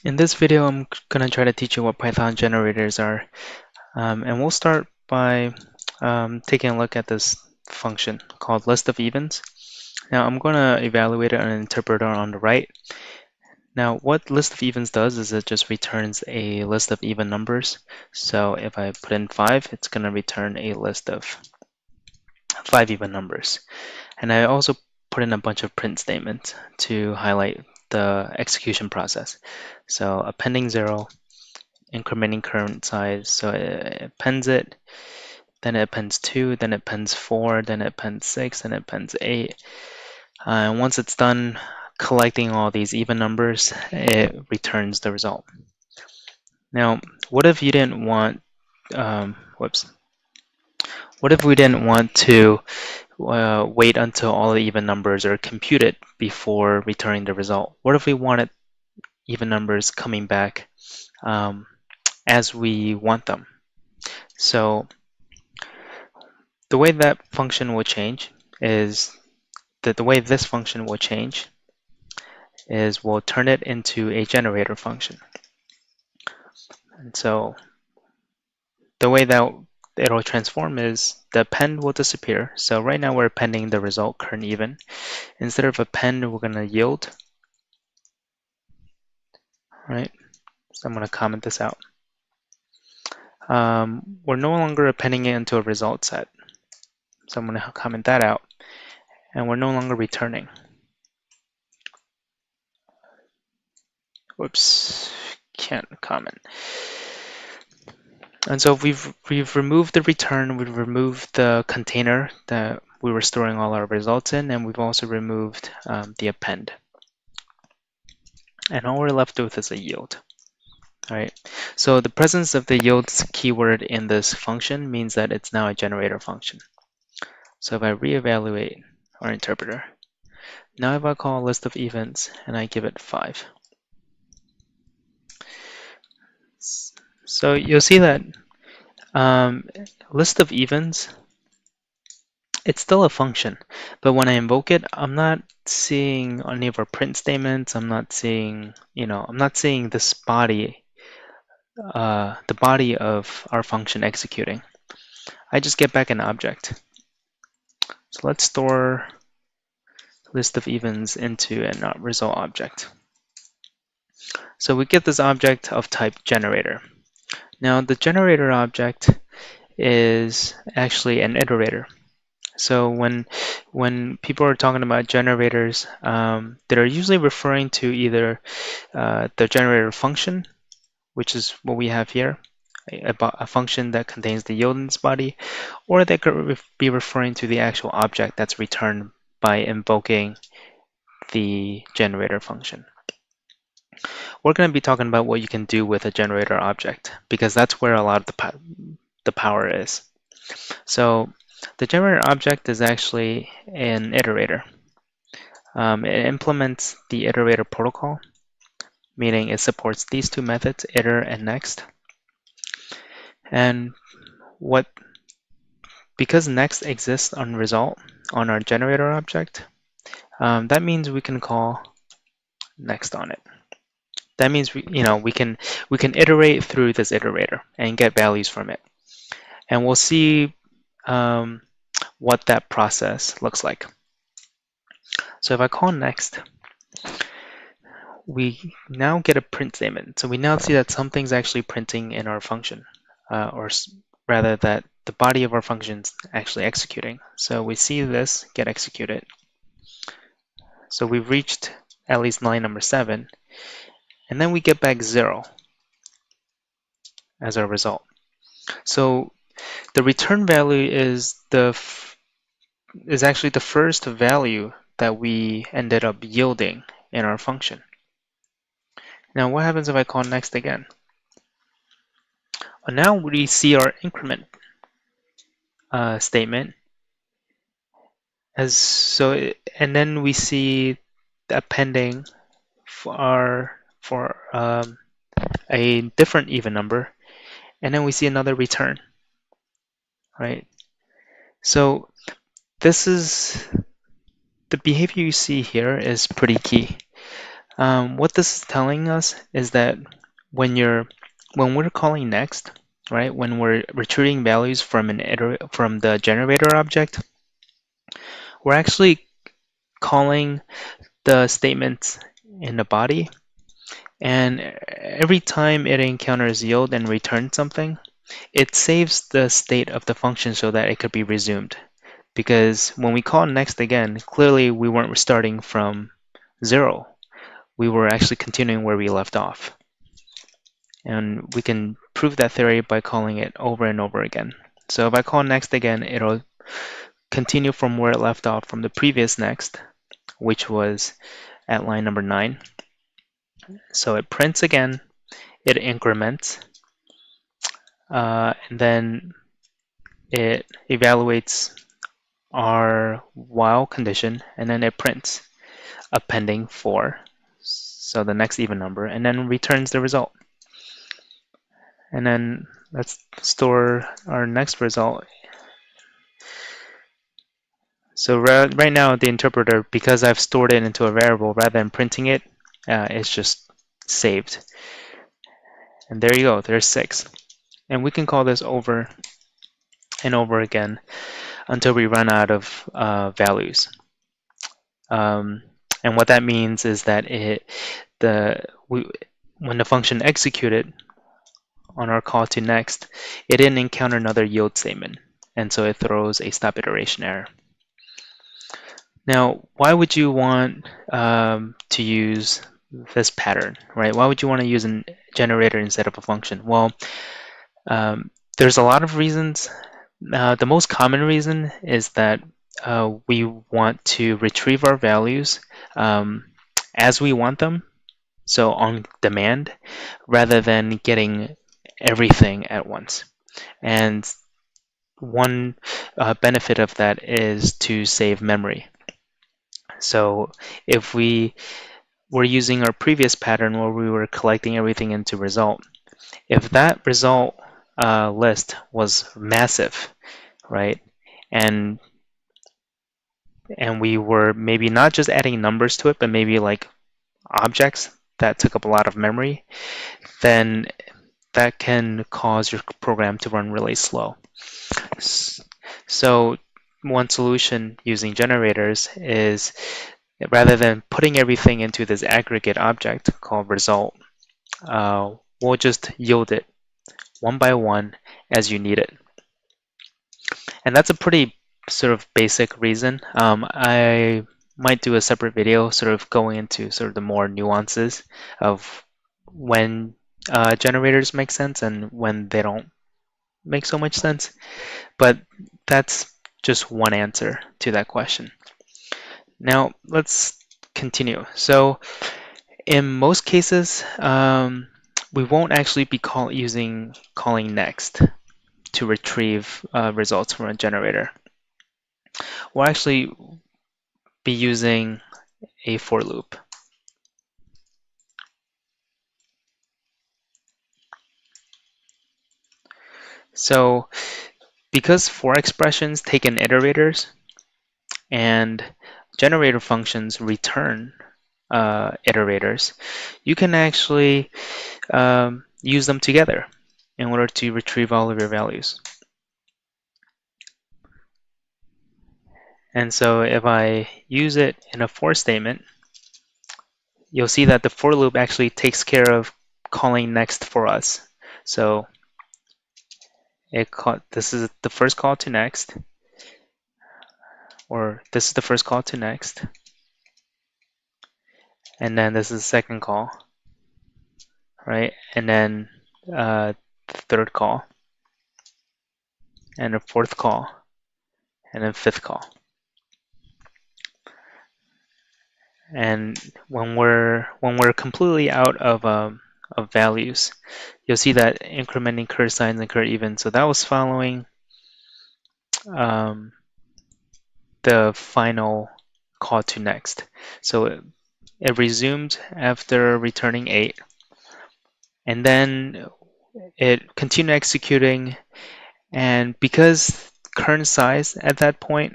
In this video, I'm going to try to teach you what Python generators are. And we'll start by taking a look at this function called list of evens. Now, I'm going to evaluate it on an interpreter on the right. Now, what list of evens does is it just returns a list of even numbers. So if I put in 5, it's going to return a list of 5 even numbers. And I also put in a bunch of print statements to highlight the execution process. So appending 0, incrementing current size. So it appends it, then it appends 2, then it appends 4, then it appends 6, then it appends 8. And once it's done collecting all these even numbers, it returns the result. Now, what if you didn't want, what if we didn't want to wait until all the even numbers are computed before returning the result? What if we wanted even numbers coming back as we want them? So the way that function will change is that the way this function will change is we'll turn it into a generator function. And so the way that it'll transform is the append will disappear. So right now we're appending the result current even. Instead of append, we're going to yield. Right? So I'm going to comment this out. We're no longer appending it into a result set. So I'm going to comment that out. And we're no longer returning. Whoops, can't comment. And so we've removed the return, we've removed the container that we were storing all our results in, and we've also removed the append. And all we're left with is a yield. All right. So the presence of the yield keyword in this function means that it's now a generator function. So if I reevaluate our interpreter, now if I call list of events and I give it 5. So you'll see that list of evens, it's still a function, but when I invoke it, I'm not seeing any of our print statements. I'm not seeing, I'm not seeing this body, the body of our function executing. I just get back an object. So let's store list of evens into a result object. So we get this object of type generator. Now the generator object is actually an iterator. So when people are talking about generators, they're usually referring to either the generator function, which is what we have here, a function that contains the yield in its body, or they could be referring to the actual object that's returned by invoking the generator function. We're going to be talking about what you can do with a generator object, because that's where a lot of the power is. So the generator object is actually an iterator. It implements the iterator protocol, meaning it supports these two methods, iter and next. And because next exists on result on our generator object, that means we can call next on it. That means we can iterate through this iterator and get values from it. And we'll see what that process looks like. So if I call next, we now get a print statement. So we now see that something's actually printing in our function, or rather that the body of our function is actually executing. So we see this get executed. So we've reached at least line number 7, and then we get back 0 as our result. So the return value is actually the first value that we ended up yielding in our function. Now what happens if I call next again? Well, now we see our increment statement and then we see the appending for a different even number, and then we see another return, right? So this is the behavior you see here is pretty key. What this is telling us is that when we're calling next, right? When we're retrieving values from from the generator object, we're actually calling the statements in the body, and every time it encounters yield and returns something, it saves the state of the function so that it could be resumed. Because when we call next again, clearly we weren't starting from 0. We were actually continuing where we left off. And we can prove that theory by calling it over and over again. So if I call next again, it'll continue from where it left off from the previous next, which was at line number 9. So it prints again, it increments, and then it evaluates our while condition, and then it prints appending 4, so the next even number, and then returns the result. And then let's store our next result. So right now the interpreter, because I've stored it into a variable rather than printing it, it's just saved. And there you go, there's 6. And we can call this over and over again until we run out of values. And what that means is that when the function executed on our call to next, it didn't encounter another yield statement, and so it throws a stop iteration error. Now, why would you want to use this pattern, right? Why would you want to use a generator instead of a function? Well, there's a lot of reasons. The most common reason is that we want to retrieve our values as we want them, so on demand, rather than getting everything at once. And one benefit of that is to save memory. So if we were using our previous pattern where we were collecting everything into result, if that result list was massive, right, and we were maybe not just adding numbers to it, but maybe like objects that took up a lot of memory, then that can cause your program to run really slow. So one solution using generators is, rather than putting everything into this aggregate object called result, we'll just yield it one by one as you need it. And that's a pretty sort of basic reason. I might do a separate video sort of going into sort of the more nuances of when generators make sense and when they don't make so much sense. But that's just one answer to that question. Now let's continue. So in most cases, we won't actually be calling next to retrieve results from a generator. We'll actually be using a for loop. So because for expressions take in iterators and generator functions return iterators, you can actually use them together in order to retrieve all of your values. And so if I use it in a for statement, you'll see that the for loop actually takes care of calling next for us. So this is the first call to next, or this is the first call to next, and then this is the second call, right? And then the third call, and a fourth call, and then fifth call. And when we're completely out of values, you'll see that incrementing curve signs and curve even. So that was following the final call to next. So it resumed after returning 8, and then it continued executing, and because current size at that point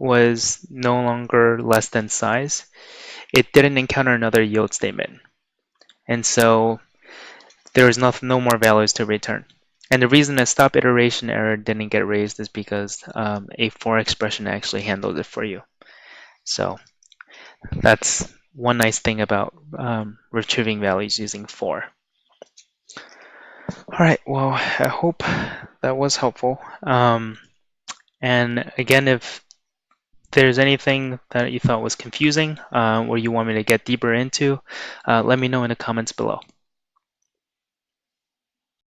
was no longer less than size, it didn't encounter another yield statement. And so there is no more values to return. And the reason a stop iteration error didn't get raised is because a for expression actually handled it for you. So that's one nice thing about retrieving values using for. All right, well, I hope that was helpful. And again, if there's anything that you thought was confusing or you want me to get deeper into, let me know in the comments below.